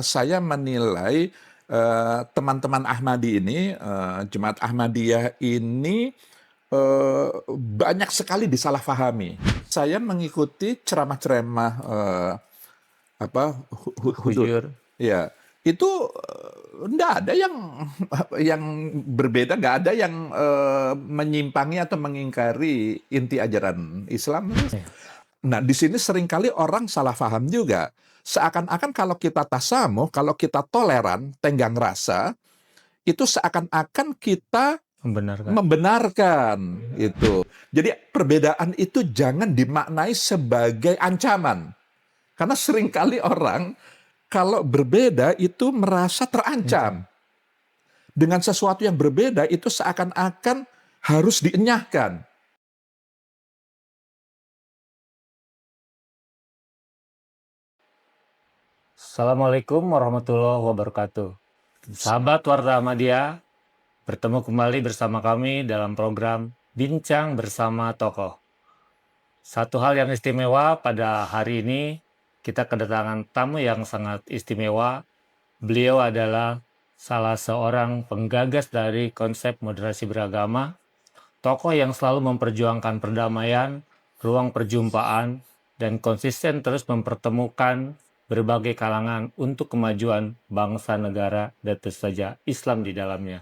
Saya menilai, teman-teman Ahmadi ini, Jemaat Ahmadiyah ini, banyak sekali disalahpahami. Saya mengikuti ceramah-ceramah, apa, hudud, Hujur. ya, itu, nggak ada yang yang berbeda, nggak ada yang, menyimpangi atau mengingkari inti ajaran Islam. Iya. Nah, di sini seringkali orang salah paham juga. Seakan-akan kalau kita tasamuh, kalau kita toleran, tenggang rasa, itu seakan-akan kita Membenarkan. membenarkan itu. Jadi perbedaan itu jangan dimaknai sebagai ancaman. Karena seringkali orang kalau berbeda itu merasa terancam. Dengan sesuatu yang berbeda itu seakan-akan harus dienyahkan. Assalamualaikum warahmatullahi wabarakatuh. Sahabat Warta Ahmadiyah, bertemu kembali bersama kami dalam program Bincang Bersama Tokoh. Satu hal yang istimewa pada hari ini, kita kedatangan tamu yang sangat istimewa. Beliau adalah salah seorang penggagas dari konsep moderasi beragama, tokoh yang selalu memperjuangkan perdamaian, ruang perjumpaan, dan konsisten terus mempertemukan berbagai kalangan untuk kemajuan bangsa negara dan tentu saja Islam di dalamnya.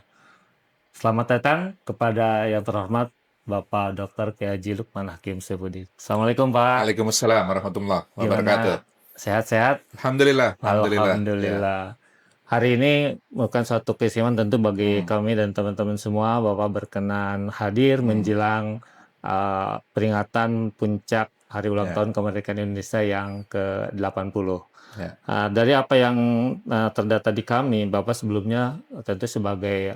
Selamat datang kepada yang terhormat Bapak Dr. Kiai Haji Lukman Hakim Saifuddin. Assalamualaikum Pak. Waalaikumsalam warahmatullahi wabarakatuh. Gimana? Sehat-sehat? Alhamdulillah, alhamdulillah. Ya. Alhamdulillah. Hari ini bukan suatu keistimewaan tentu bagi Hmm. kami dan teman-teman semua. Bapak berkenan hadir menjelang peringatan puncak Hari Ulang Ya, Tahun Kemerdekaan Indonesia yang ke-80. ya. Dari apa yang terdata di kami, Bapak sebelumnya tentu sebagai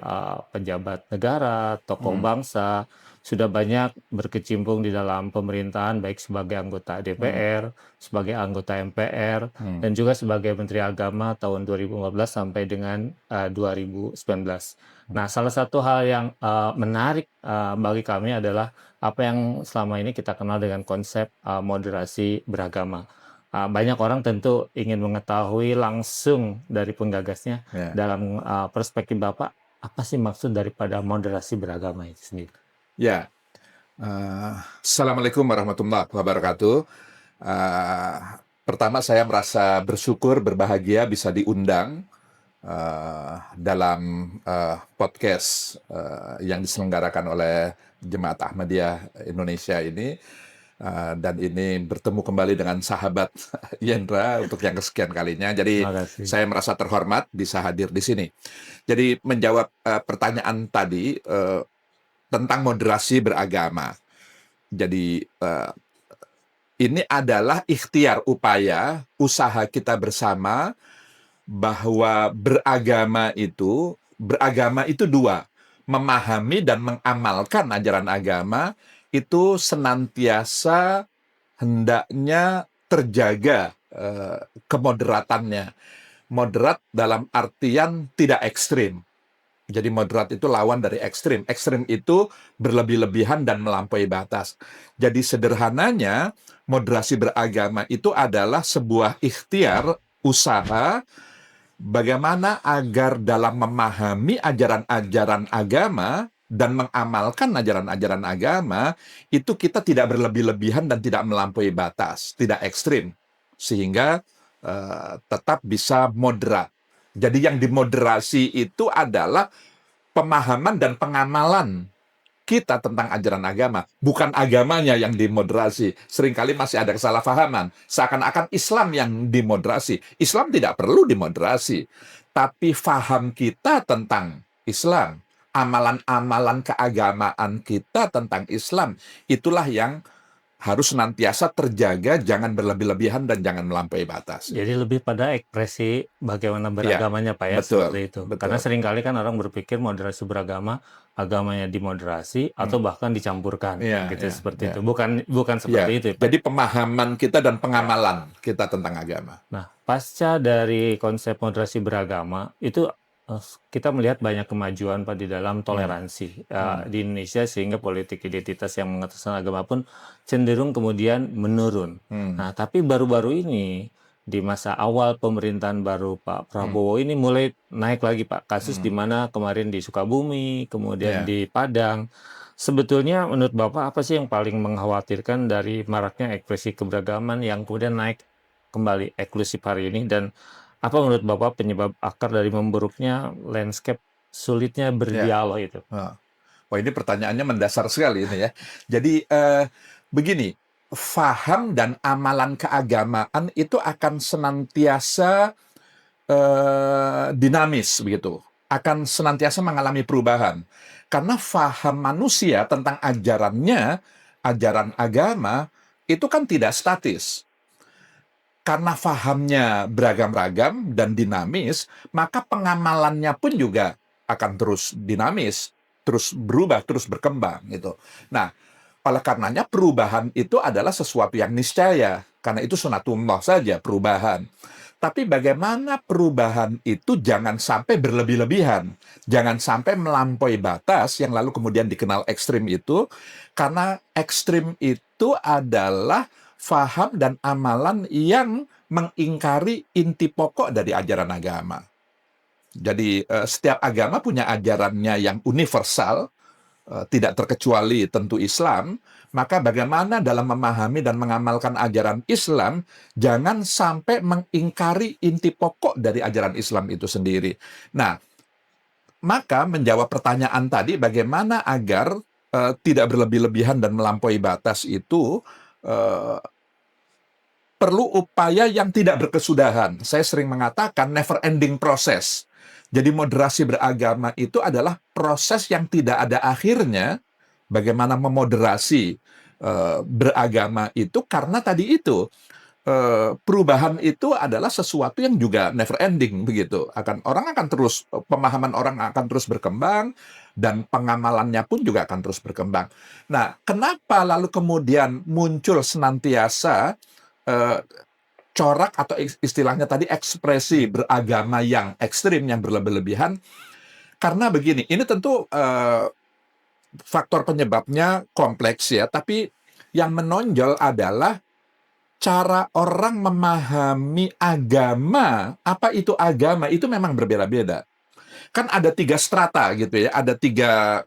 pejabat negara, tokoh Hmm. bangsa, sudah banyak berkecimpung di dalam pemerintahan, baik sebagai anggota Hmm. DPR, sebagai anggota MPR, Hmm. dan juga sebagai Menteri Agama tahun 2015 sampai dengan 2019. Nah, salah satu hal yang menarik bagi kami adalah apa yang selama ini kita kenal dengan konsep moderasi beragama. Banyak orang tentu ingin mengetahui langsung dari penggagasnya Ya. dalam perspektif Bapak, apa sih maksud daripada moderasi beragama itu sendiri? Ya. Assalamualaikum warahmatullahi wabarakatuh. Pertama saya merasa bersyukur, berbahagia bisa diundang dalam podcast yang diselenggarakan oleh Jemaat Ahmadiyah Indonesia ini. Dan ini bertemu kembali dengan sahabat Yendra untuk yang kesekian kalinya. Jadi Terima kasih. saya merasa terhormat bisa hadir di sini. Jadi menjawab pertanyaan tadi tentang moderasi beragama. Jadi ini adalah ikhtiar upaya usaha kita bersama bahwa beragama itu dua, memahami dan mengamalkan ajaran agama itu senantiasa hendaknya terjaga kemoderatannya. Moderat dalam artian tidak ekstrim. Jadi moderat itu lawan dari ekstrim. Ekstrim itu berlebih-lebihan dan melampaui batas. Jadi sederhananya, moderasi beragama itu adalah sebuah ikhtiar, usaha, bagaimana agar dalam memahami ajaran-ajaran agama dan mengamalkan ajaran-ajaran agama, itu kita tidak berlebih-lebihan dan tidak melampaui batas, tidak ekstrim. Sehingga tetap bisa moderat. Jadi yang dimoderasi itu adalah pemahaman dan pengamalan kita tentang ajaran agama, bukan agamanya yang dimoderasi. Seringkali masih ada kesalahpahaman, seakan-akan Islam yang dimoderasi. Islam tidak perlu dimoderasi, tapi faham kita tentang Islam, amalan-amalan keagamaan kita tentang Islam, itulah yang harus senantiasa terjaga, jangan berlebih-lebihan dan jangan melampaui batas. Jadi lebih pada ekspresi bagaimana Iya, beragamanya Pak ya, betul, seperti itu. Karena betul. seringkali kan orang berpikir moderasi beragama, agamanya dimoderasi atau Hmm. bahkan dicampurkan, Iya, gitu iya, seperti iya. itu. Bukan seperti Ya, itu ya Pak. jadi pemahaman kita dan Ya. pengamalan kita tentang agama. Nah, pasca dari konsep moderasi beragama, itu kita melihat banyak kemajuan Pak di dalam toleransi di Indonesia sehingga politik identitas yang mengataskan agama pun cenderung kemudian menurun. Hmm. Nah, tapi baru-baru ini di masa awal pemerintahan baru Pak Prabowo ini mulai naik lagi Pak, kasus di mana kemarin di Sukabumi, kemudian Ya. di Padang. Sebetulnya menurut Bapak apa sih yang paling mengkhawatirkan dari maraknya ekspresi keberagaman yang kemudian naik kembali eksklusif hari ini, dan apa menurut Bapak penyebab akar dari memburuknya landscape sulitnya Ya. berdialog itu? Wah, ini pertanyaannya mendasar sekali ini ya. Jadi begini, faham dan amalan keagamaan itu akan senantiasa dinamis begitu, akan senantiasa mengalami perubahan. Karena faham manusia tentang ajarannya, ajaran agama itu kan tidak statis. Karena fahamnya beragam-ragam dan dinamis, maka pengamalannya pun juga akan terus dinamis, terus berubah, terus berkembang gitu. Nah, oleh karenanya perubahan itu adalah sesuatu yang niscaya, karena itu sunatullah saja perubahan. Tapi bagaimana perubahan itu jangan sampai berlebih-lebihan, jangan sampai melampaui batas yang lalu kemudian dikenal ekstrim itu, karena ekstrim itu adalah faham dan amalan yang mengingkari inti pokok dari ajaran agama. Jadi setiap agama punya ajarannya yang universal, tidak terkecuali tentu Islam, maka bagaimana dalam memahami dan mengamalkan ajaran Islam, jangan sampai mengingkari inti pokok dari ajaran Islam itu sendiri. Nah, maka menjawab pertanyaan tadi, bagaimana agar tidak berlebih-lebihan dan melampaui batas itu, perlu upaya yang tidak berkesudahan. Saya sering mengatakan never ending process. Jadi moderasi beragama itu adalah proses yang tidak ada akhirnya. Bagaimana memoderasi beragama itu, karena tadi itu perubahan itu adalah sesuatu yang juga never ending begitu. Orang akan terus, pemahaman orang akan terus berkembang dan pengamalannya pun juga akan terus berkembang. Nah, kenapa lalu kemudian muncul senantiasa corak atau istilahnya tadi ekspresi beragama yang ekstrim, yang berlebih-lebihan? Karena begini, ini tentu faktor penyebabnya kompleks ya, tapi yang menonjol adalah cara orang memahami agama. Apa itu agama? Itu memang berbeda-beda. Kan ada 3 strata gitu ya, ada 3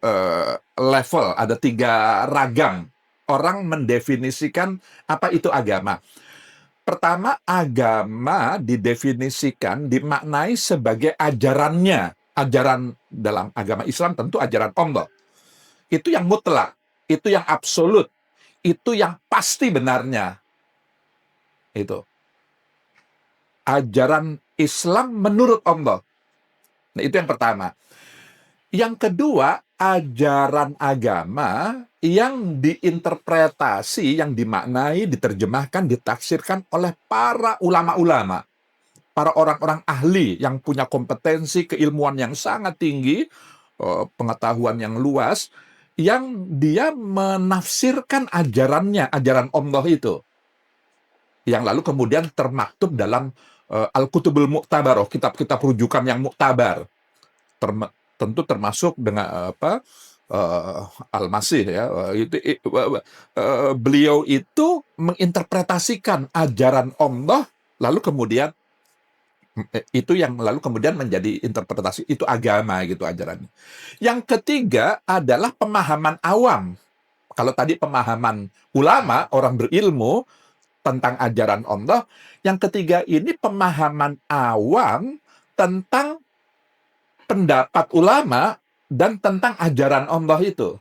level, ada 3 ragam orang mendefinisikan apa itu agama. Pertama, agama didefinisikan, dimaknai sebagai ajarannya. Ajaran dalam agama Islam tentu ajaran Allah. Itu yang mutlak, itu yang absolut, itu yang pasti benarnya. Itu ajaran Islam menurut Allah. Nah, itu yang pertama. Yang kedua, ajaran agama yang diinterpretasi, yang dimaknai, diterjemahkan, ditafsirkan oleh para ulama-ulama, para orang-orang ahli yang punya kompetensi, keilmuan yang sangat tinggi, pengetahuan yang luas, yang dia menafsirkan ajarannya, ajaran Allah itu, yang lalu kemudian termaktub dalam Al-Kutubul Mu'tabaroh, kitab-kitab rujukan yang muktabar. Tentu termasuk dengan Al-Masih ya. Beliau itu menginterpretasikan ajaran Allah, lalu kemudian itu yang lalu kemudian menjadi interpretasi, itu agama gitu ajarannya. Yang ketiga adalah pemahaman awam. Kalau tadi pemahaman ulama, orang berilmu tentang ajaran Allah, yang ketiga ini pemahaman awam tentang pendapat ulama dan tentang ajaran Allah itu.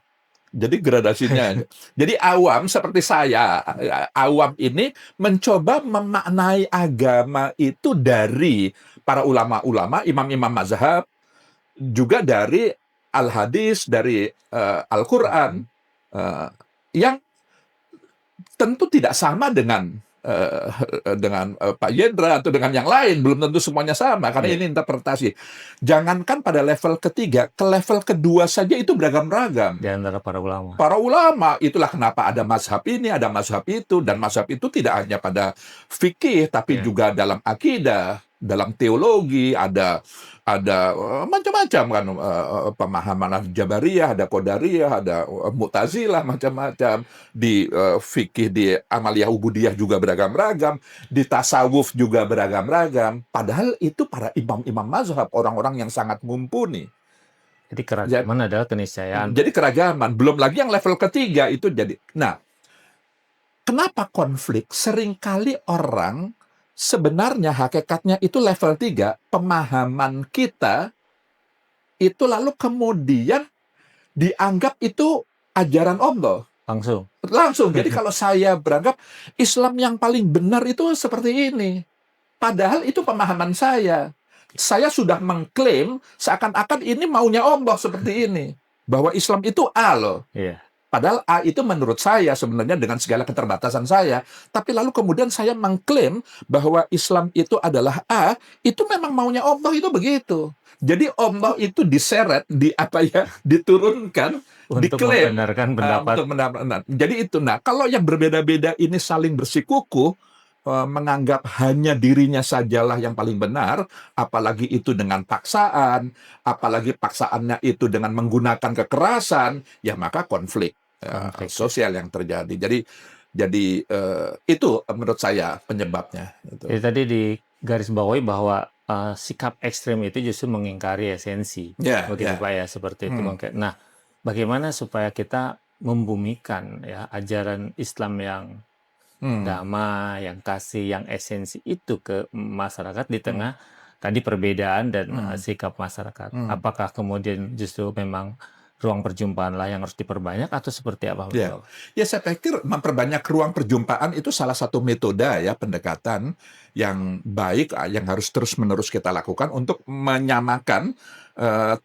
Jadi gradasinya. Jadi awam seperti saya, awam ini mencoba memaknai agama itu dari para ulama-ulama, imam-imam mazhab, juga dari al-hadis, dari Al-Quran, yang tentu tidak sama dengan Pak Yendra atau dengan yang lain, belum tentu semuanya sama, karena ini interpretasi. Jangankan pada level ketiga, ke level kedua saja itu beragam-ragam. Di antara para ulama. Para ulama, itulah kenapa ada mazhab ini, ada mazhab itu, dan mazhab itu tidak hanya pada fikih, tapi juga dalam akidah, dalam teologi, macam-macam kan, pemahaman ada Jabariyah, ada Qadariyah, ada Mu'tazilah, macam-macam. Di fikih, di amaliyah ubudiyah juga beragam-ragam, di tasawuf juga beragam-ragam. Padahal itu para imam-imam mazhab, orang-orang yang sangat mumpuni. Jadi keragaman adalah keniscayaan. Jadi keragaman, belum lagi yang level ketiga itu jadi. Nah, kenapa konflik? Seringkali orang sebenarnya hakikatnya itu level 3, pemahaman kita itu lalu kemudian dianggap itu ajaran Allah. Langsung. Jadi kalau saya beranggap Islam yang paling benar itu seperti ini. Padahal itu pemahaman saya. Saya sudah mengklaim seakan-akan ini maunya Allah seperti ini. Bahwa Islam itu A loh. Iya. Padahal A itu menurut saya sebenarnya dengan segala keterbatasan saya. Tapi lalu kemudian saya mengklaim bahwa Islam itu adalah A, itu memang maunya Allah itu begitu. Jadi Allah itu diseret, diturunkan, Untuk diklaim. membenarkan pendapat. Jadi itu, kalau yang berbeda-beda ini saling bersikukuh, menganggap hanya dirinya sajalah yang paling benar, apalagi itu dengan paksaan, apalagi paksaannya itu dengan menggunakan kekerasan, ya maka konflik sosial yang terjadi. Jadi itu menurut saya penyebabnya. Jadi tadi di garis bawahi bahwa sikap ekstrem itu justru mengingkari esensi, begitu Pak ya, seperti itu. Nah, bagaimana supaya kita membumikan ya ajaran Islam yang damai, yang kasih, yang esensi itu ke masyarakat di tengah tadi perbedaan dan sikap masyarakat. Apakah kemudian justru memang ruang perjumpaan lah yang harus diperbanyak atau seperti apa? Ya, saya pikir memperbanyak ruang perjumpaan itu salah satu metode ya pendekatan yang baik yang harus terus-menerus kita lakukan untuk menyamakan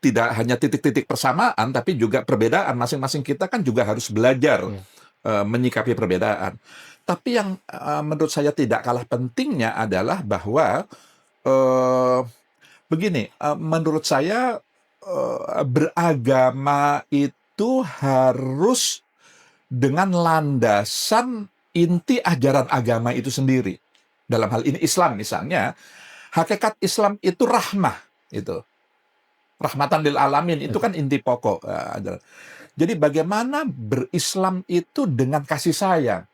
tidak hanya titik-titik persamaan tapi juga perbedaan. Masing-masing kita kan juga harus belajar menyikapi perbedaan. Tapi yang menurut saya tidak kalah pentingnya adalah bahwa begini, menurut saya beragama itu harus dengan landasan inti ajaran agama itu sendiri. Dalam hal ini Islam misalnya, hakikat Islam itu rahmah, itu. Rahmatan lil alamin, itu kan inti pokok ajaran. Jadi bagaimana berislam itu dengan kasih sayang,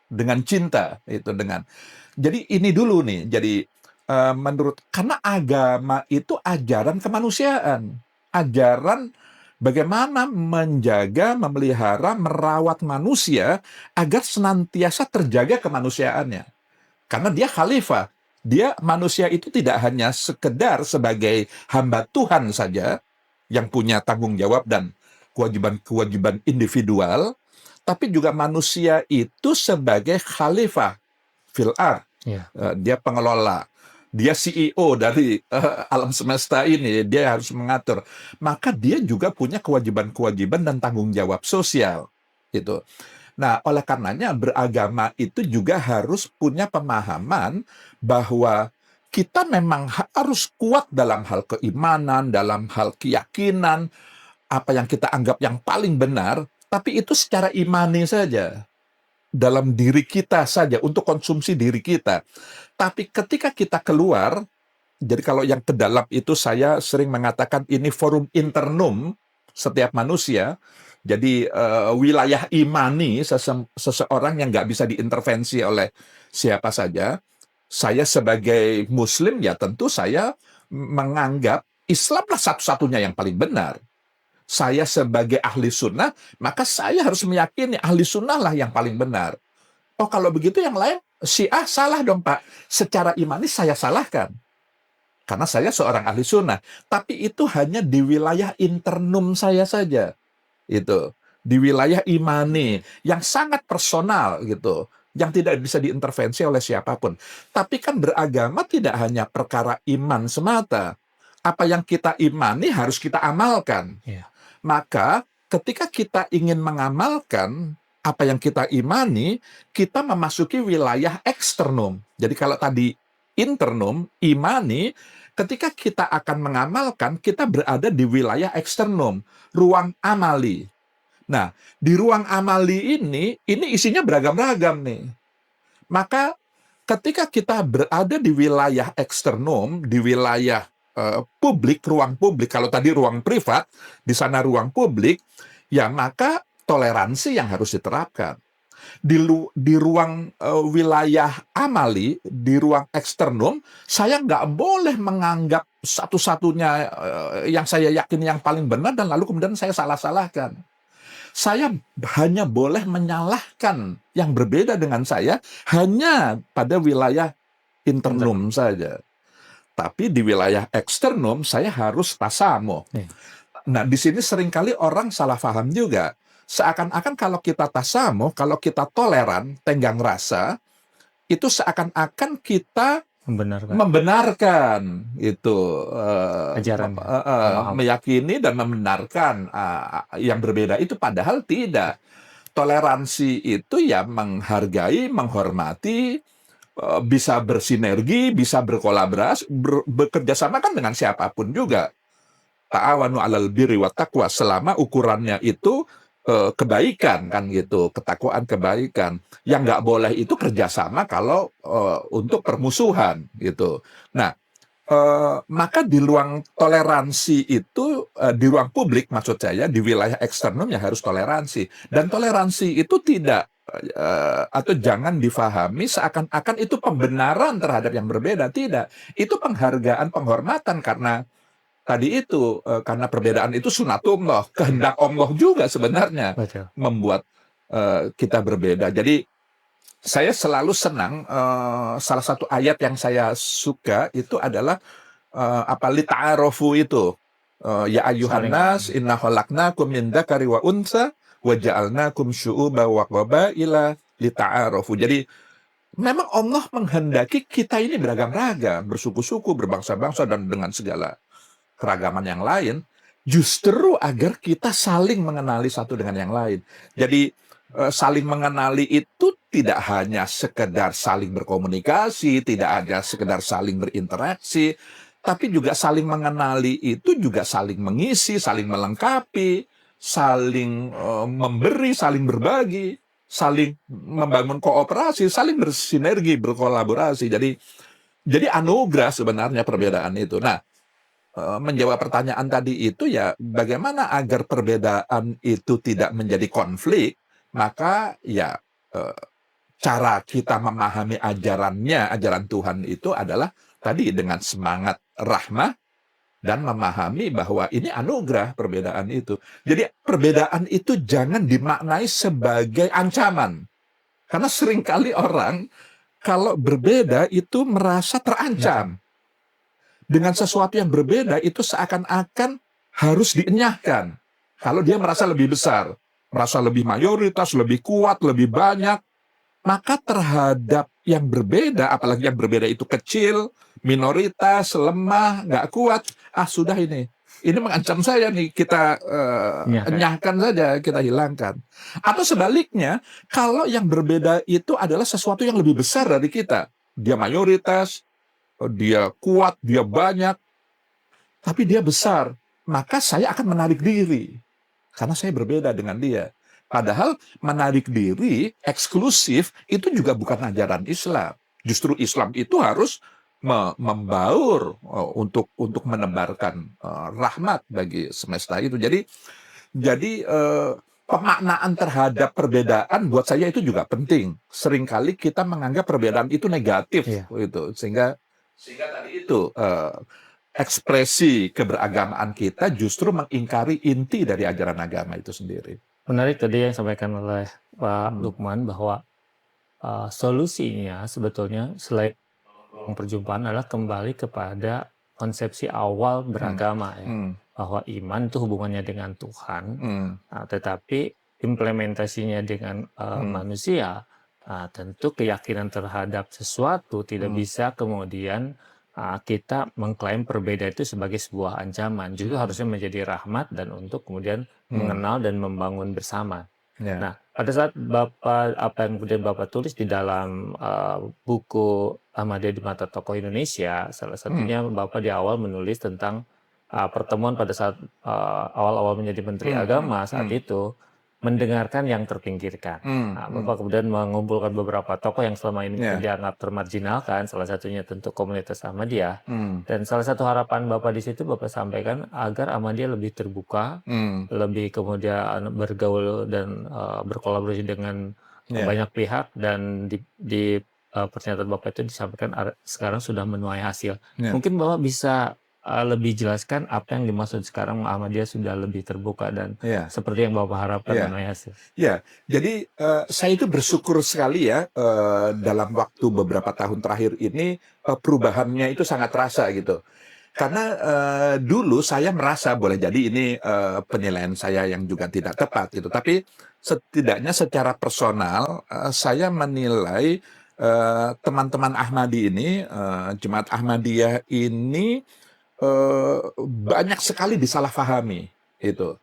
dengan cinta, itu dengan. Jadi ini dulu nih, jadi karena agama itu ajaran kemanusiaan, ajaran bagaimana menjaga, memelihara, merawat manusia agar senantiasa terjaga kemanusiaannya. Karena dia khalifah, dia manusia itu tidak hanya sekedar sebagai hamba Tuhan saja yang punya tanggung jawab dan kewajiban-kewajiban individual, tapi juga manusia itu sebagai khalifah fil ard. Dia pengelola. Dia CEO dari alam semesta ini, dia harus mengatur. Maka dia juga punya kewajiban-kewajiban dan tanggung jawab sosial. Gitu. Nah, oleh karenanya beragama itu juga harus punya pemahaman bahwa kita memang harus kuat dalam hal keimanan, dalam hal keyakinan, apa yang kita anggap yang paling benar, tapi itu secara imani saja. Dalam diri kita saja, untuk konsumsi diri kita. Tapi ketika kita keluar, jadi kalau yang ke dalam itu saya sering mengatakan ini forum internum setiap manusia. Jadi wilayah imani seseorang yang nggak bisa diintervensi oleh siapa saja. Saya sebagai Muslim ya tentu saya menganggap Islamlah satu-satunya yang paling benar. Saya sebagai ahli sunnah, maka saya harus meyakini ahli sunnah lah yang paling benar. Oh kalau begitu yang lain, Syiah salah dong Pak. Secara imani saya salahkan. Karena saya seorang ahli sunnah. Tapi itu hanya di wilayah internum saya saja. Itu. Di wilayah imani, yang sangat personal gitu. Yang tidak bisa diintervensi oleh siapapun. Tapi kan beragama tidak hanya perkara iman semata. Apa yang kita imani harus kita amalkan. Maka ketika kita ingin mengamalkan apa yang kita imani, kita memasuki wilayah eksternum. Jadi kalau tadi internum, imani, ketika kita akan mengamalkan, kita berada di wilayah eksternum, ruang amali. Nah, di ruang amali ini isinya beragam-ragam nih. Maka ketika kita berada di wilayah eksternum, di wilayah publik, ruang publik, kalau tadi ruang privat, di sana ruang publik, ya maka toleransi yang harus diterapkan. Di ruang wilayah amali, di ruang eksternum, saya nggak boleh menganggap satu-satunya yang saya yakin yang paling benar dan lalu kemudian saya salah-salahkan. Saya hanya boleh menyalahkan yang berbeda dengan saya hanya pada wilayah internum saja. Tapi di wilayah eksternum saya harus tasamuh. Iya. Nah, di sini seringkali orang salah paham juga. Seakan-akan kalau kita tasamuh, kalau kita toleran, tenggang rasa, itu seakan-akan kita Membenarkan membenarkan itu, ajarannya, paham. meyakini dan membenarkan yang berbeda itu, padahal tidak. Toleransi itu ya menghargai, menghormati, bisa bersinergi, bisa berkolaborasi, bekerja sama kan dengan siapapun juga. Ta'awanu 'alal birri wat taqwa, selama ukurannya itu kebaikan kan gitu, ketakwaan kebaikan. Yang nggak boleh itu kerjasama kalau untuk permusuhan gitu. Nah, maka di ruang toleransi itu, di ruang publik maksud saya, di wilayah eksternum ya harus toleransi. Dan toleransi itu tidak atau jangan difahami seakan-akan itu pembenaran terhadap yang berbeda, tidak. Itu penghargaan, penghormatan karena tadi itu, karena perbedaan itu sunatullah, kehendak Allah juga sebenarnya Betul. membuat kita berbeda. Jadi saya selalu senang, salah satu ayat yang saya suka itu adalah lita'arofu itu, ya ayyuhan Saling nas inna khalaqnakum min dzakari wa untha wa ja'alnakum syu'uban wa qabaila lita'arofu. Jadi memang Allah menghendaki kita ini beragam-ragam, bersuku-suku, berbangsa-bangsa dan dengan segala keragaman yang lain, justru agar kita saling mengenali satu dengan yang lain. Jadi saling mengenali itu tidak hanya sekedar saling berkomunikasi, tidak hanya sekedar saling berinteraksi, tapi juga saling mengenali itu juga saling mengisi, saling melengkapi, saling memberi, saling berbagi, saling membangun kooperasi, saling bersinergi, berkolaborasi. Jadi anugerah sebenarnya perbedaan itu. Nah, menjawab pertanyaan tadi itu ya bagaimana agar perbedaan itu tidak menjadi konflik, maka ya cara kita memahami ajarannya, ajaran Tuhan itu adalah tadi dengan semangat rahmah dan memahami bahwa ini anugerah perbedaan itu. Jadi perbedaan itu jangan dimaknai sebagai ancaman. Karena seringkali orang kalau berbeda itu merasa terancam. Dengan sesuatu yang berbeda itu seakan-akan harus dienyahkan. Kalau dia merasa lebih besar, merasa lebih mayoritas, lebih kuat, lebih banyak, maka terhadap yang berbeda, apalagi yang berbeda itu kecil, minoritas, lemah, nggak kuat, sudah ini mengancam saya nih, kita enyahkan saja, kita hilangkan. Atau sebaliknya, kalau yang berbeda itu adalah sesuatu yang lebih besar dari kita, dia mayoritas, dia kuat, dia banyak, tapi dia besar, maka saya akan menarik diri karena saya berbeda dengan dia. Padahal menarik diri eksklusif itu juga bukan ajaran Islam. Justru Islam itu harus membaur untuk menebarkan rahmat bagi semesta itu. Jadi pemaknaan terhadap perbedaan buat saya itu juga penting. Seringkali kita menganggap perbedaan itu negatif, gitu, sehingga tadi itu ekspresi keberagamaan kita justru mengingkari inti dari ajaran agama itu sendiri. Menarik tadi yang disampaikan oleh Pak Lukman bahwa solusinya sebetulnya selain perjumpaan adalah kembali kepada konsepsi awal beragama ya, bahwa iman itu hubungannya dengan Tuhan, tetapi implementasinya dengan manusia, tentu keyakinan terhadap sesuatu tidak bisa kemudian kita mengklaim perbedaan itu sebagai sebuah ancaman. Justru harusnya menjadi rahmat dan untuk kemudian mengenal dan membangun bersama. Nah, pada saat apa yang kemudian Bapak tulis di dalam buku Ahmadiyah di Mata Tokoh Indonesia, salah satunya Bapak di awal menulis tentang pertemuan pada saat awal-awal menjadi Menteri Agama saat itu, mendengarkan yang terpinggirkan. Bapak kemudian mengumpulkan beberapa tokoh yang selama ini mungkin dianggap termarginalkan, salah satunya tentu komunitas Ahmadiyah. Dan salah satu harapan Bapak di situ Bapak sampaikan agar Ahmadiyah lebih terbuka, lebih kemudian bergaul dan berkolaborasi dengan banyak pihak, dan di pernyataan Bapak itu disampaikan sekarang sudah menuai hasil. Mungkin Bapak bisa lebih jelaskan apa yang dimaksud sekarang Ahmadiyah sudah lebih terbuka dan seperti yang Bapak harapkan menuai hasil. Ya, jadi saya itu bersyukur sekali ya dalam waktu beberapa tahun terakhir ini perubahannya itu sangat terasa gitu. Karena dulu saya merasa, boleh jadi ini penilaian saya yang juga tidak tepat gitu, tapi setidaknya secara personal saya menilai teman-teman Ahmadi ini, Jemaat Ahmadiyah ini banyak sekali disalahpahami itu.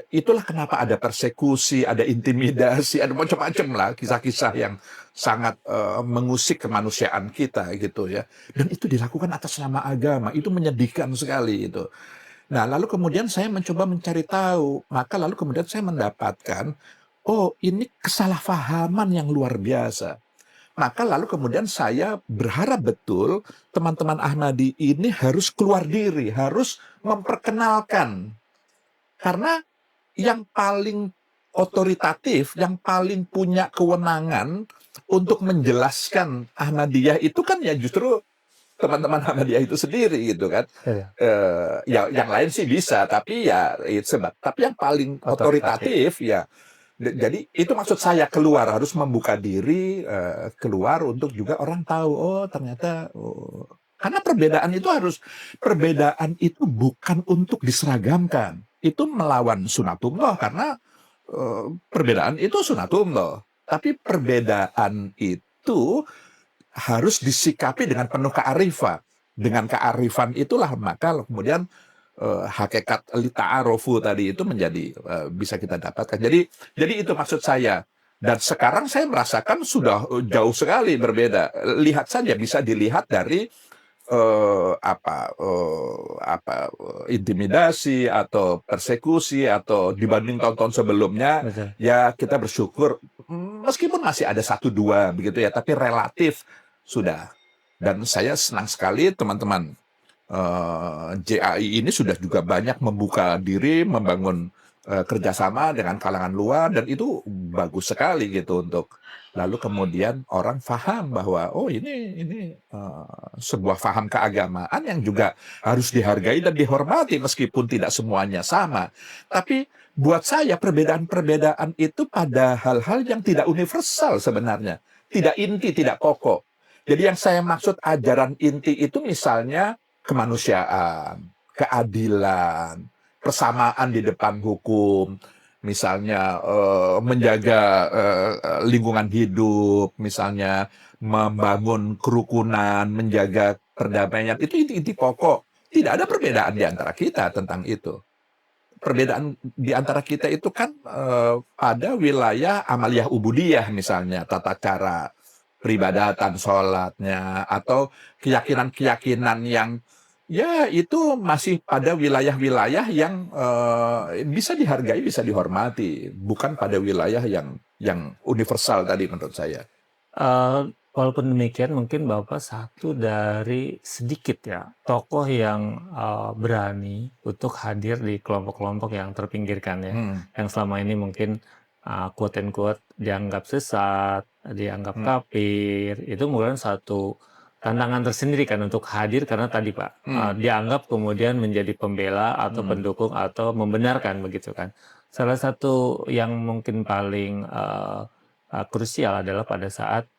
Itulah kenapa ada persekusi, ada intimidasi, ada macam-macam lah kisah-kisah yang sangat mengusik kemanusiaan kita gitu ya. Dan itu dilakukan atas nama agama, itu menyedihkan sekali itu. Nah, lalu kemudian saya mencoba mencari tahu, maka lalu kemudian saya mendapatkan, oh ini kesalahpahaman yang luar biasa. Maka lalu kemudian saya berharap betul teman-teman Ahmadi ini harus keluar diri, harus memperkenalkan. Karena yang paling otoritatif, yang paling punya kewenangan untuk menjelaskan Ahmadiyah itu kan ya justru teman-teman Ahmadiyah itu sendiri gitu kan. Ya yang lain sih bisa, tapi ya tapi yang paling otoritatif ya. Jadi itu maksud saya, keluar, harus membuka diri, keluar untuk juga orang tahu, oh ternyata, karena perbedaan itu bukan untuk diseragamkan. Itu melawan sunatullah, karena perbedaan itu sunatullah. Tapi perbedaan itu harus disikapi dengan penuh kearifan. Dengan kearifan itulah maka kemudian hakikat lita'arofu tadi itu menjadi bisa kita dapatkan. Jadi itu maksud saya. Dan sekarang saya merasakan sudah jauh sekali berbeda. Lihat saja, bisa dilihat dari intimidasi atau persekusi atau dibanding tahun-tahun sebelumnya. Betul. Ya kita bersyukur meskipun masih ada 1-2 begitu ya, tapi relatif sudah. Dan saya senang sekali teman-teman JAI ini sudah juga banyak membuka diri, membangun kerjasama dengan kalangan luar, dan itu bagus sekali gitu untuk lalu kemudian orang paham bahwa oh ini sebuah paham keagamaan yang juga harus dihargai dan dihormati meskipun tidak semuanya sama. Tapi buat saya perbedaan-perbedaan itu pada hal-hal yang tidak universal sebenarnya, tidak inti, tidak pokok. Jadi yang saya maksud ajaran inti itu misalnya kemanusiaan, keadilan, persamaan di depan hukum, misalnya menjaga lingkungan hidup, misalnya membangun kerukunan, menjaga perdamaian, itu inti-inti pokok. Tidak ada perbedaan di antara kita tentang itu. Perbedaan di antara kita itu kan pada wilayah amaliyah ubudiyah misalnya, tata cara peribadatan, sholatnya, atau keyakinan-keyakinan yang ya itu masih pada wilayah-wilayah yang bisa dihargai, bisa dihormati, bukan pada wilayah yang universal tadi menurut saya. Walaupun demikian mungkin Bapak satu dari sedikit ya tokoh yang berani untuk hadir di kelompok-kelompok yang terpinggirkan ya, yang selama ini mungkin quote and quote dianggap sesat, dianggap kafir. Itu merupakan satu tantangan tersendiri kan untuk hadir, karena tadi Pak dianggap kemudian menjadi pembela atau pendukung atau membenarkan begitu kan. Salah satu yang mungkin paling krusial adalah pada saat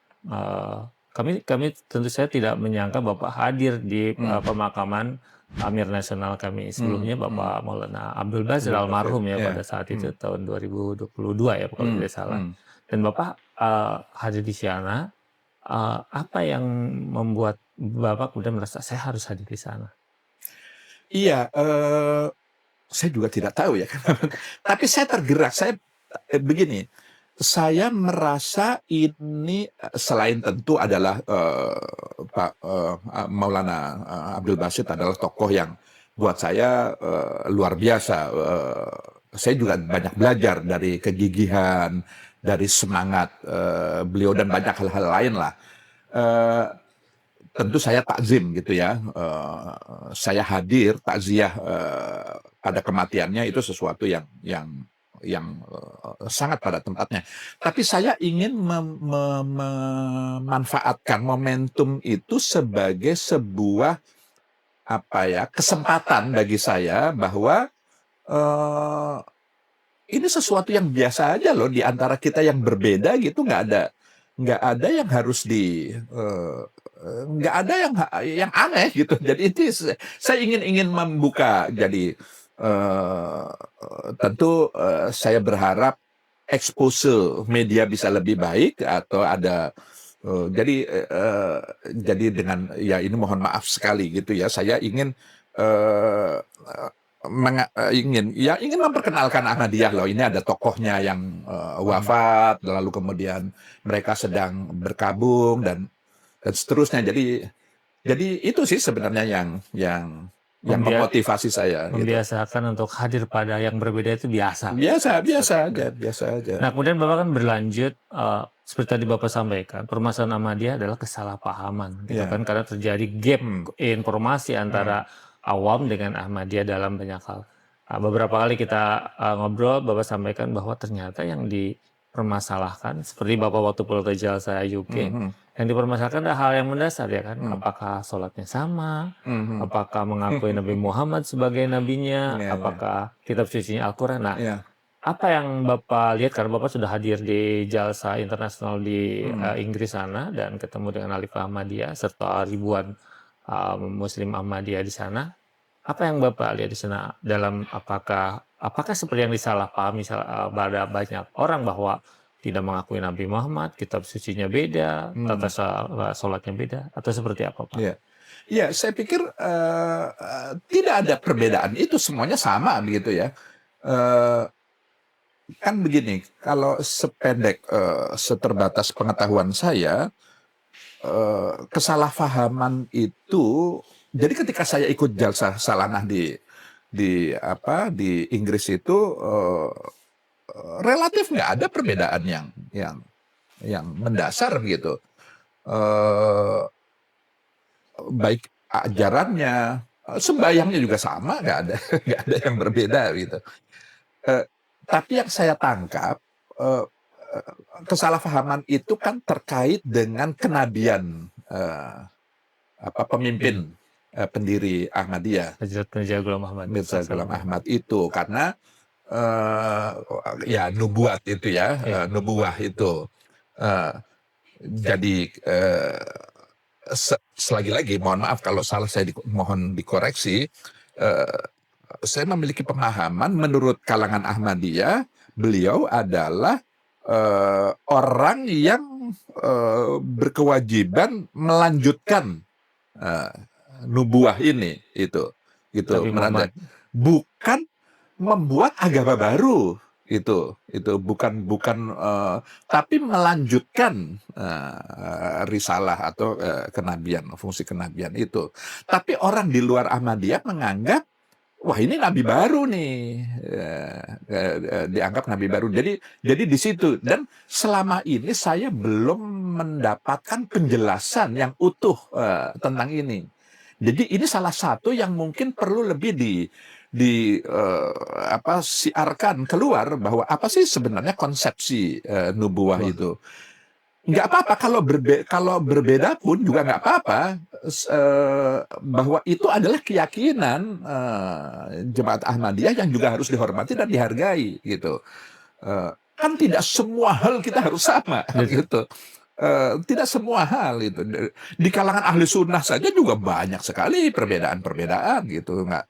kami tentu saja tidak menyangka Bapak hadir di pemakaman Amir Nasional kami sebelumnya, Bapak Maulana Abdul Basir almarhum ya pada saat itu tahun 2022 ya kalau tidak salah. Dan Bapak hadir di sana, apa yang membuat Bapak kemudian merasa saya harus hadir di sana? Iya, saya juga tidak tahu ya. Tapi saya tergerak, saya begini. Saya merasa ini selain tentu adalah Pak Maulana Abdul Basit adalah tokoh yang buat saya luar biasa saya juga banyak belajar dari kegigihan, dari semangat beliau dan banyak hal-hal lain lah. Eh, Tentu saya takzim gitu ya. Saya hadir takziah pada kematiannya itu sesuatu yang sangat pada tempatnya. Tapi saya ingin memanfaatkan momentum itu sebagai sebuah kesempatan bagi saya bahwa eh, ini sesuatu yang biasa aja loh di antara kita yang berbeda gitu, nggak ada yang harus nggak ada yang aneh gitu. Jadi itu saya ingin membuka. Jadi tentu saya berharap expose media bisa lebih baik atau ada jadi dengan ya ini mohon maaf sekali gitu ya, saya ingin eh, ingin memperkenalkan Ahmadiyah loh, ini ada tokohnya yang wafat lalu kemudian mereka sedang berkabung dan seterusnya. Jadi itu sih sebenarnya yang memotivasi saya gitu. Membiasakan untuk hadir pada yang berbeda itu biasa. Biasa aja. Nah, kemudian Bapak kan berlanjut, seperti tadi Bapak sampaikan, permasalahan Ahmadiyah adalah kesalahpahaman, gitu Ya. kan, karena terjadi gap informasi antara awam dengan Ahmadiyah dalam banyak hal. Beberapa kali kita ngobrol, Bapak sampaikan bahwa ternyata yang dipermasalahkan, seperti Bapak waktu Pulau Jalsa UK, yang dipermasalahkan adalah hal yang mendasar, ya kan, apakah sholatnya sama, apakah mengakui Nabi Muhammad sebagai nabinya, apakah kitab sucinya Al-Quran. Nah, apa yang Bapak lihat, karena Bapak sudah hadir di Jalsa Internasional di Inggris sana dan ketemu dengan Khalifah Ahmadiyah serta ribuan Muslim Ahmadiyah di sana, apa yang Bapak lihat di sana dalam apakah seperti yang disalahpahami pada banyak orang bahwa tidak mengakui Nabi Muhammad, kitab sucinya beda, tata sholatnya beda, atau seperti apa, Pak? Ya, saya pikir tidak ada perbedaan, itu semuanya sama begitu ya. Kan begini, kalau seterbatas pengetahuan saya, kesalahpahaman itu, jadi ketika saya ikut jalsah salanah di Inggris itu relatif nggak ada perbedaan yang mendasar gitu. Baik ajarannya, sembahyangnya juga sama, nggak ada yang berbeda gitu. Tapi yang saya tangkap, kesalahpahaman itu kan terkait dengan kenabian pemimpin pendiri Ahmadiyah, Mirza Ghulam Ahmad. Mirza Ghulam Ahmad itu, karena ya nubuat itu ya, nubuah itu. Jadi selagi lagi mohon maaf kalau salah, saya mohon dikoreksi. Saya memiliki pemahaman menurut kalangan Ahmadiyah, beliau adalah orang yang berkewajiban melanjutkan nubuah ini, itu Nabi Muhammad. bukan membuat agama baru, itu bukan tapi melanjutkan risalah atau kenabian, fungsi kenabian itu. Tapi orang di luar Ahmadiyah menganggap, wah ini nabi baru nih, dianggap nabi baru. Jadi di situ, dan selama ini saya belum mendapatkan penjelasan yang utuh tentang ini. Jadi ini salah satu yang mungkin perlu lebih siarkan keluar, bahwa apa sih sebenarnya konsepsi nubuah itu. Nggak apa-apa kalau berbeda pun juga nggak apa-apa, bahwa itu adalah keyakinan jemaat Ahmadiyah yang juga harus dihormati dan dihargai gitu. Kan tidak semua hal kita harus sama gitu. Tidak semua hal itu. Di kalangan ahli sunnah saja juga banyak sekali perbedaan-perbedaan gitu. Nggak,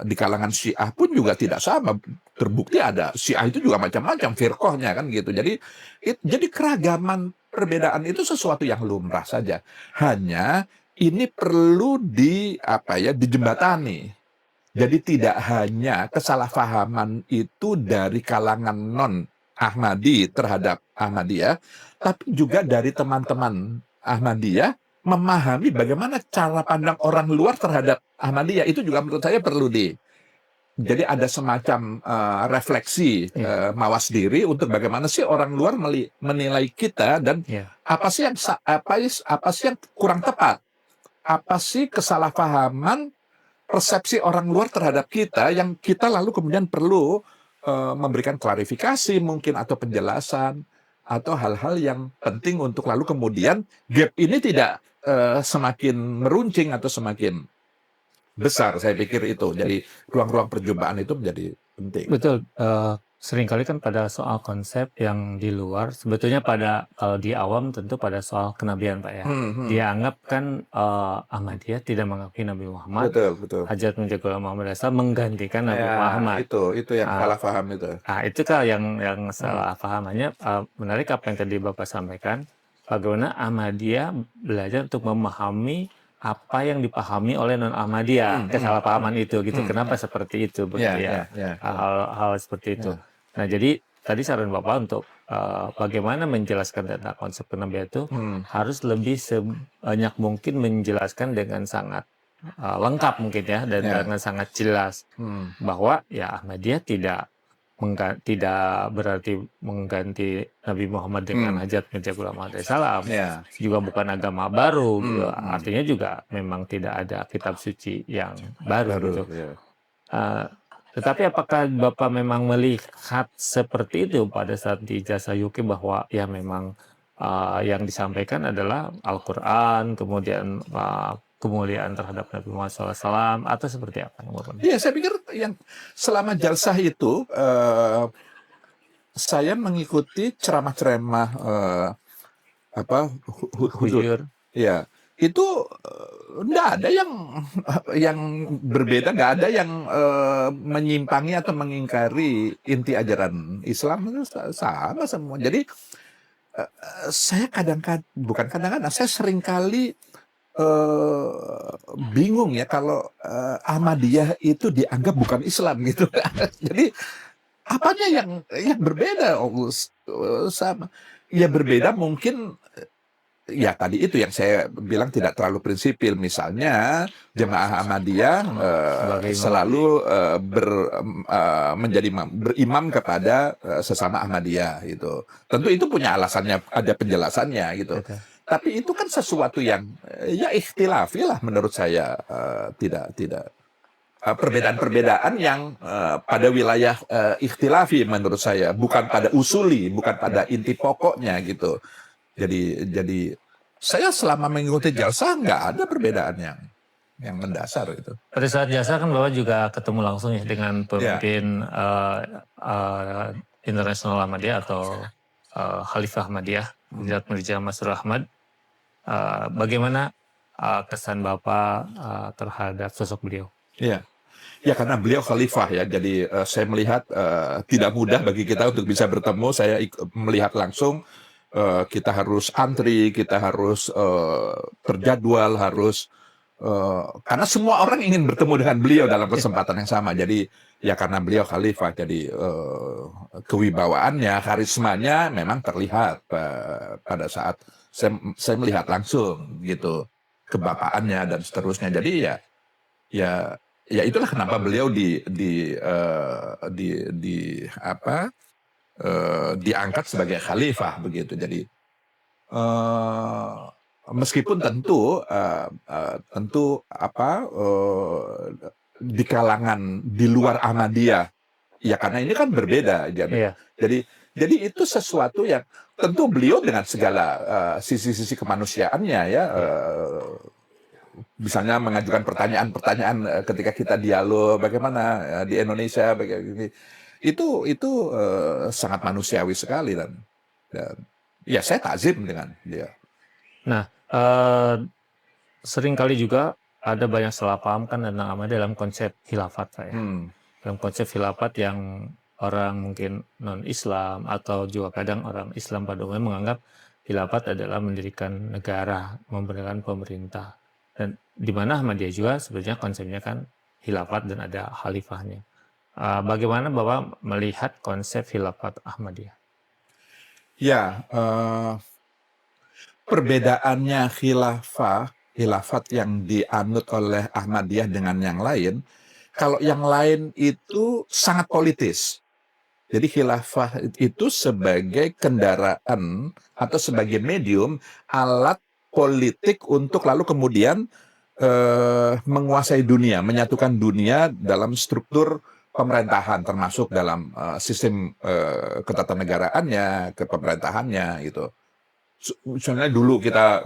di kalangan Syiah pun juga tidak sama. Terbukti ada Syiah itu juga macam-macam firqahnya kan gitu. Jadi keragaman perbedaan itu sesuatu yang lumrah saja. Hanya ini perlu dijembatani. Jadi tidak hanya kesalahpahaman itu dari kalangan non Ahmadi terhadap Ahmadiyah, tapi juga dari teman-teman Ahmadiyah memahami bagaimana cara pandang orang luar terhadap Ahmadiyah. Itu juga menurut saya perlu Jadi ada semacam refleksi Iya. mawas diri untuk bagaimana sih orang luar menilai kita dan Iya. apa sih yang kurang tepat, apa sih kesalahpahaman persepsi orang luar terhadap kita yang kita lalu kemudian perlu memberikan klarifikasi mungkin atau penjelasan atau hal-hal yang penting untuk lalu kemudian gap ini tidak semakin meruncing atau semakin besar, saya pikir itu. Jadi ruang-ruang perjumpaan itu menjadi penting. Betul, seringkali kan pada soal konsep yang di luar, sebetulnya kalau di awam tentu pada soal kenabian, Pak, ya. Dia anggap kan, Ahmadiyah tidak mengakui Nabi Muhammad, Betul, betul. Hajat Mirza Ghulam Muhammad Hasan menggantikan Nabi Muhammad. Itu yang Ah, salah paham itu. itu kan yang salah pahamannya. Menarik apa yang tadi Bapak sampaikan, bagaimana Ahmadiyah belajar untuk memahami apa yang dipahami oleh non-Ahmadiyah, kesalahpahaman itu gitu. Kenapa seperti itu begitu ya? Hal-hal seperti itu. Nah, jadi tadi saran Bapak untuk bagaimana menjelaskan tentang konsep kenabian itu harus lebih sebanyak mungkin menjelaskan dengan sangat lengkap mungkin ya, dan dengan sangat jelas bahwa ya Ahmadiyah tidak berarti mengganti Nabi Muhammad dengan Hajat Mirza Ghulam Ahmad Salam, juga bukan agama baru, gitu. Artinya juga memang tidak ada kitab suci yang baru gitu. Tetapi apakah Bapak memang melihat seperti itu pada saat di Ijazah UK bahwa ya memang yang disampaikan adalah Al-Quran, kemudian kemuliaan terhadap Nabi Muhammad SAW, atau seperti apa? Iya, saya pikir yang selama jalsah itu saya mengikuti ceramah-ceramah Hujur. Ya, itu nggak ada yang berbeda, nggak ada yang menyimpangi atau mengingkari inti ajaran Islam, itu sama semua. Jadi saya bukan kadang-kadang, saya seringkali bingung ya kalau Ahmadiyah itu dianggap bukan Islam gitu. Jadi apanya yang berbeda? Sama. Ya berbeda mungkin. Ya tadi itu yang saya bilang tidak terlalu prinsipil. Misalnya jemaah Ahmadiyah selalu berimam kepada sesama Ahmadiyah gitu. Tentu itu punya alasannya, ada penjelasannya gitu. Tapi itu kan sesuatu yang ya ikhtilafi lah menurut saya, tidak perbedaan-perbedaan yang pada wilayah ikhtilafi menurut saya, bukan pada usuli, bukan pada inti pokoknya gitu. Jadi saya selama mengikuti jalsah nggak ada perbedaan yang mendasar gitu. Pada saat jalsah kan Bapak juga ketemu langsung ya dengan pemimpin internasional Ahmadiyah atau Khalifah Ahmadiyah, Hajat Mirza Masroor Ahmad. Bagaimana kesan Bapak terhadap sosok beliau? Iya. Ya karena beliau khalifah ya, jadi saya melihat tidak mudah bagi kita untuk bisa bertemu. Saya melihat langsung. Kita harus antri, kita harus terjadwal, karena semua orang ingin bertemu dengan beliau dalam kesempatan yang sama. Jadi ya karena beliau khalifah, jadi kewibawaannya, karismanya memang terlihat pada saat saya melihat langsung gitu, kebapaannya dan seterusnya. Jadi ya itulah kenapa beliau diangkat sebagai khalifah begitu. Jadi meskipun tentu di kalangan di luar Ahmadiyah ya, karena ini kan berbeda. Jadi itu sesuatu yang tentu beliau dengan segala sisi-sisi kemanusiaannya ya, misalnya mengajukan pertanyaan-pertanyaan ketika kita dialog bagaimana di Indonesia bagaimana. Itu sangat manusiawi sekali dan ya saya takzim dengan dia. Nah, seringkali juga ada banyak salah paham kan tentang Ahmadiyah dalam konsep khilafat saya. Dalam konsep khilafat yang orang mungkin non-Islam atau juga kadang orang Islam pada umumnya menganggap khilafat adalah mendirikan negara, memberikan pemerintah. Dan di mana Ahmadiyah juga sebenarnya konsepnya kan khilafat dan ada khalifahnya. Bagaimana Bapak melihat konsep khilafat Ahmadiyah? Ya, perbedaannya khilafat yang dianut oleh Ahmadiyah dengan yang lain, Kalau yang lain itu sangat politis. Jadi khilafah itu sebagai kendaraan atau sebagai medium alat politik untuk lalu kemudian menguasai dunia, menyatukan dunia dalam struktur pemerintahan, termasuk dalam sistem ketatanegaraan,nya kepemerintahannya gitu. Misalnya dulu kita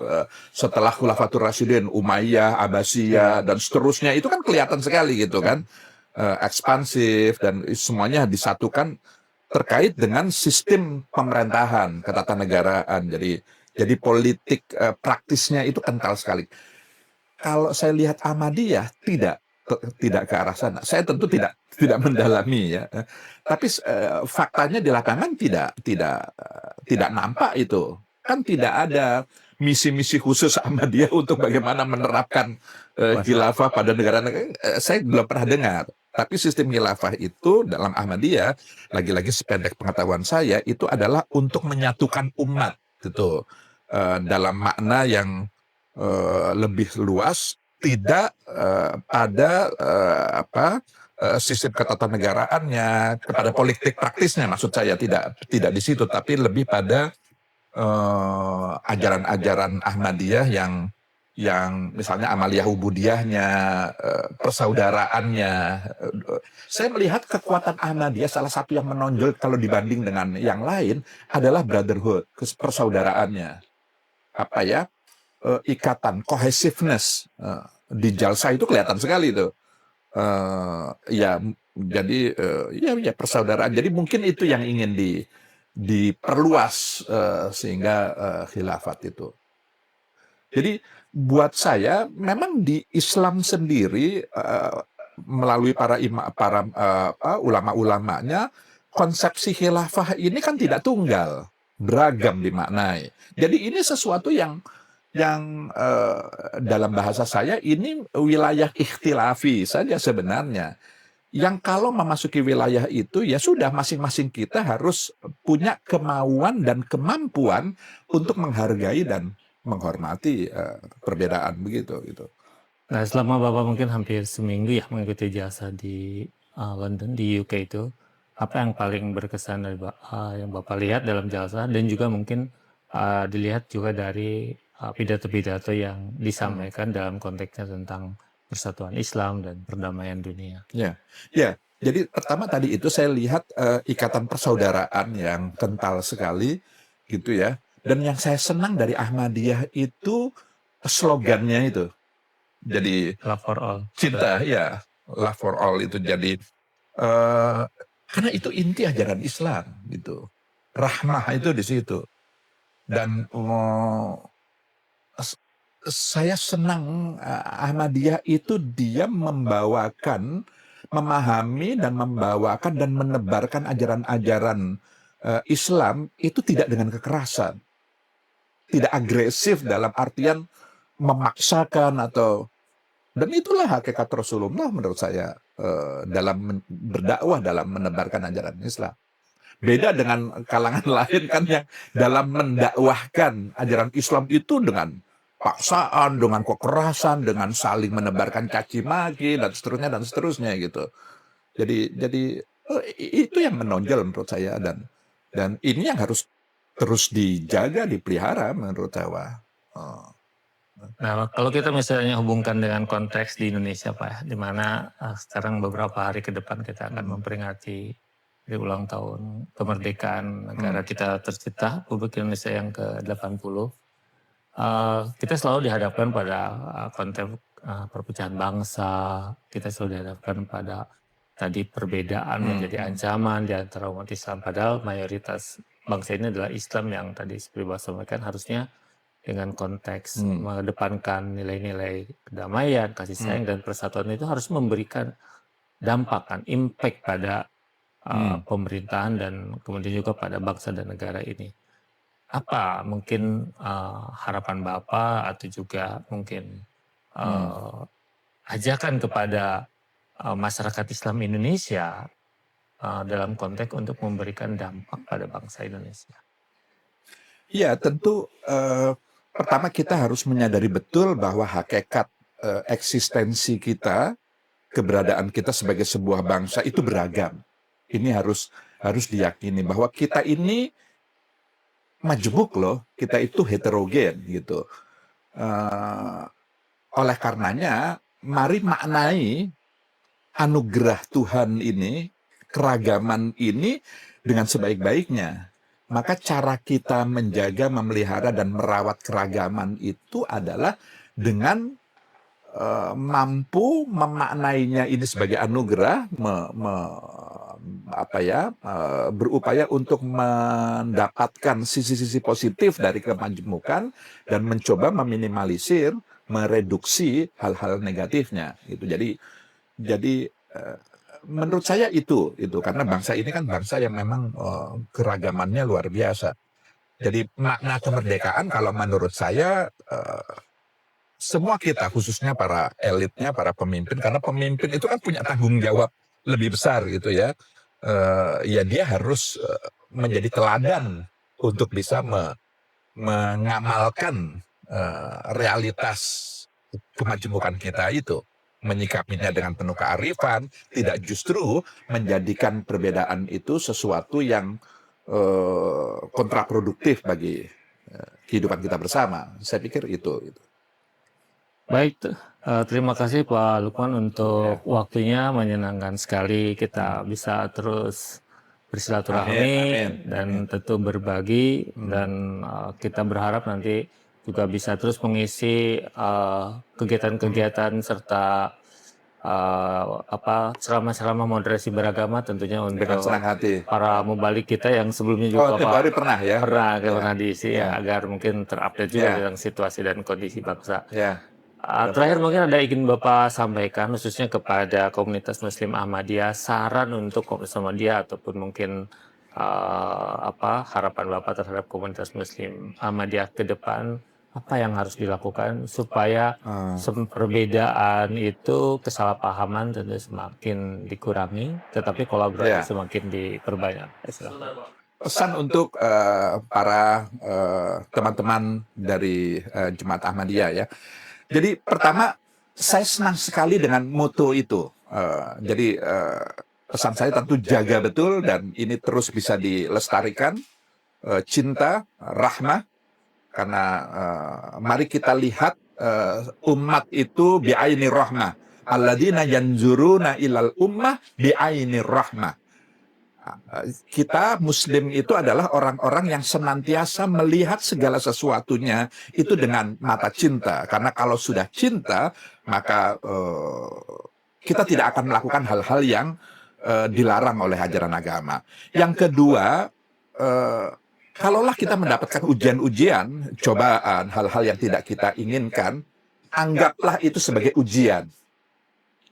setelah Khulafatur Rasyidin, Umayyah, Abbasiyah, dan seterusnya itu kan kelihatan sekali gitu kan, ekspansif dan semuanya disatukan terkait dengan sistem pemerintahan, ketatanegaraan. Jadi politik praktisnya itu kental sekali. Kalau saya lihat Ahmadiyah tidak ke arah sana. Saya tentu tidak mendalami ya. Tapi faktanya di lapangan tidak nampak itu. Kan tidak ada misi-misi khusus Ahmadiyah untuk bagaimana menerapkan khilafah pada negara-negara. Saya belum pernah dengar. Tapi sistem khilafah itu dalam Ahmadiyah, lagi-lagi sependek pengetahuan saya, itu adalah untuk menyatukan umat gitu. Dalam makna yang lebih luas, tidak pada sistem ketatanegaraan,nya, kepada politik praktisnya maksud saya, tidak di situ, tapi lebih pada ajaran-ajaran Ahmadiyah yang misalnya amaliyah ubudiyahnya, persaudaraannya. Saya melihat kekuatan Ahmadiyah salah satu yang menonjol kalau dibanding dengan yang lain adalah brotherhood, persaudaraannya. Apa ya? Ikatan, cohesiveness di Jalsa itu kelihatan sekali itu. Ya, jadi ya persaudaraan. Jadi mungkin itu yang ingin diperluas sehingga khilafat itu. Jadi buat saya memang di Islam sendiri melalui para ulama-ulamanya, konsepsi khilafah ini kan tidak tunggal, beragam dimaknai. Jadi ini sesuatu yang dalam bahasa saya ini wilayah ikhtilafi saja sebenarnya. Yang kalau memasuki wilayah itu ya sudah masing-masing kita harus punya kemauan dan kemampuan untuk menghargai dan menghormati perbedaan begitu gitu. Nah, selama Bapak mungkin hampir seminggu ya mengikuti jasa di London, di UK itu, apa yang paling berkesan dari yang Bapak lihat dalam jasa, dan juga mungkin dilihat juga dari pidato-pidato yang disampaikan dalam konteksnya tentang persatuan Islam dan perdamaian dunia. Ya, ya. Jadi pertama tadi itu saya lihat ikatan persaudaraan yang kental sekali gitu ya. Dan yang saya senang dari Ahmadiyah itu slogannya itu. Jadi Love for all. cinta, ya, love for all itu jadi karena itu inti ajaran Islam gitu. Rahmah itu di situ. Dan saya senang Ahmadiyah itu dia membawakan, memahami dan membawakan dan menebarkan ajaran-ajaran Islam itu tidak dengan kekerasan, tidak agresif dalam artian memaksakan atau, dan itulah hakikat Rasulullah menurut saya dalam berdakwah, dalam menebarkan ajaran Islam. Beda dengan kalangan lain kan yang dalam mendakwahkan ajaran Islam itu dengan paksaan, dengan kekerasan, dengan saling menebarkan caci maki dan seterusnya gitu. Jadi itu yang menonjol menurut saya, dan ini yang harus terus dijaga, dipelihara menurut saya. Nah, kalau kita misalnya hubungkan dengan konteks di Indonesia, Pak, di mana sekarang beberapa hari ke depan kita akan memperingati di ulang tahun kemerdekaan negara kita tercipta, Republik Indonesia yang ke-80. Kita selalu dihadapkan pada konteks perpecahan bangsa, kita selalu dihadapkan pada tadi perbedaan menjadi ancaman di antara umat Islam, padahal mayoritas bangsa ini adalah Islam yang tadi seperti Bapak sampaikan harusnya dengan konteks mengedepankan nilai-nilai kedamaian, kasih sayang, dan persatuan itu harus memberikan dampak, kan, impact pada pemerintahan dan kemudian juga pada bangsa dan negara ini. Apa mungkin harapan Bapak atau juga mungkin ajakan kepada masyarakat Islam Indonesia dalam konteks untuk memberikan dampak pada bangsa Indonesia? Ya, tentu pertama kita harus menyadari betul bahwa hakikat eksistensi kita keberadaan kita sebagai sebuah bangsa itu beragam. Ini harus diyakini bahwa kita ini majemuk loh, kita itu heterogen gitu. Oleh karenanya, mari maknai anugerah Tuhan ini, keragaman ini dengan sebaik-baiknya. Maka cara kita menjaga, memelihara, dan merawat keragaman itu adalah dengan mampu memaknainya ini sebagai anugerah, berupaya untuk mendapatkan sisi-sisi positif dari kemajemukan dan mencoba meminimalisir, mereduksi hal-hal negatifnya. Gitu. Jadi menurut saya itu karena bangsa ini kan bangsa yang memang keragamannya luar biasa. Jadi makna kemerdekaan kalau menurut saya semua kita, khususnya para elitnya, para pemimpin, karena pemimpin itu kan punya tanggung jawab lebih besar gitu ya. Ya dia harus menjadi teladan untuk bisa mengamalkan realitas kemajemukan kita itu, menyikapinya dengan penuh kearifan, tidak justru menjadikan perbedaan itu sesuatu yang kontraproduktif bagi kehidupan kita bersama. Saya pikir itu. Baik, terima kasih Pak Lukman untuk waktunya, menyenangkan sekali kita bisa terus bersilaturahmi dan tentu berbagi, dan kita berharap nanti juga bisa terus mengisi kegiatan-kegiatan serta ceramah-ceramah moderasi beragama tentunya untuk Dengan senang hati. para mubalik kita yang sebelumnya juga tiap hari pernah ya? pernah diisi ya, agar mungkin terupdate juga tentang situasi dan kondisi bangsa. Terakhir mungkin ada ingin Bapak sampaikan khususnya kepada komunitas Muslim Ahmadiyah, saran untuk komunitas Ahmadiyah ataupun mungkin harapan Bapak terhadap komunitas Muslim Ahmadiyah ke depan, apa yang harus dilakukan supaya perbedaan itu, kesalahpahaman tentu semakin dikurangi, tetapi kolaborasi semakin diperbanyak. Pesan untuk para teman-teman dari Jemaat Ahmadiyah ya. Jadi pertama, saya senang sekali dengan moto itu. Jadi pesan saya tentu jaga betul dan ini terus bisa dilestarikan. Cinta, rahmah, karena mari kita lihat umat itu bi'aini rahmah. Alladzina yanzuruna ilal ummah bi'aini rahmah. Kita Muslim itu adalah orang-orang yang senantiasa melihat segala sesuatunya itu dengan mata cinta. Karena kalau sudah cinta, maka kita tidak akan melakukan hal-hal yang dilarang oleh ajaran agama. Yang kedua, kalaulah kita mendapatkan ujian-ujian, cobaan, hal-hal yang tidak kita inginkan, anggaplah itu sebagai ujian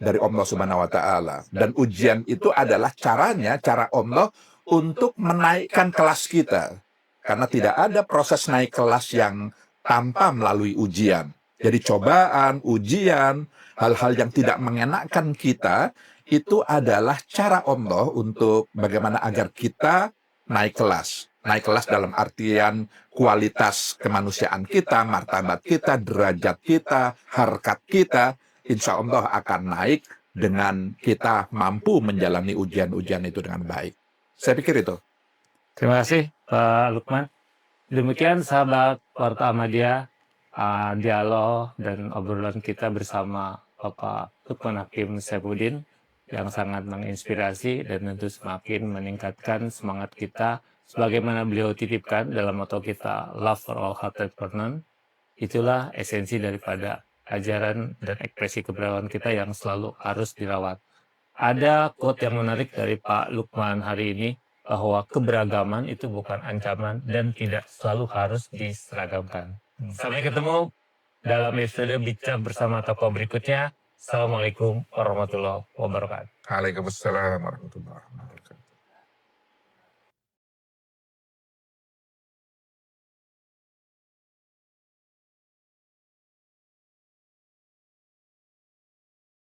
dari Allah Subhanahu wa Ta'ala. Dan ujian itu adalah cara Allah untuk menaikkan kelas kita. Karena tidak ada proses naik kelas yang tanpa melalui ujian. Jadi cobaan, ujian, hal-hal yang tidak mengenakan kita, itu adalah cara Allah untuk bagaimana agar kita naik kelas. Naik kelas dalam artian kualitas kemanusiaan kita, martabat kita, derajat kita, harkat kita, insya Allah akan naik dengan kita mampu menjalani ujian-ujian itu dengan baik. Saya pikir itu. Terima kasih Pak Lukman. Demikian sahabat Warta Ahmadiyah, dialog dan obrolan kita bersama Bapak Lukman Hakim Saifuddin yang sangat menginspirasi dan tentu semakin meningkatkan semangat kita sebagaimana beliau titipkan dalam motto kita, Love for all, Hatred for none. Itulah esensi daripada ajaran dan ekspresi keberagaman kita yang selalu harus dirawat. Ada quote yang menarik dari Pak Lukman hari ini, bahwa keberagaman itu bukan ancaman dan tidak selalu harus diseragamkan. Sampai ketemu dalam episode Bincang Bersama Tokoh berikutnya. Assalamualaikum warahmatullahi wabarakatuh. Waalaikumsalam warahmatullahi wabarakatuh.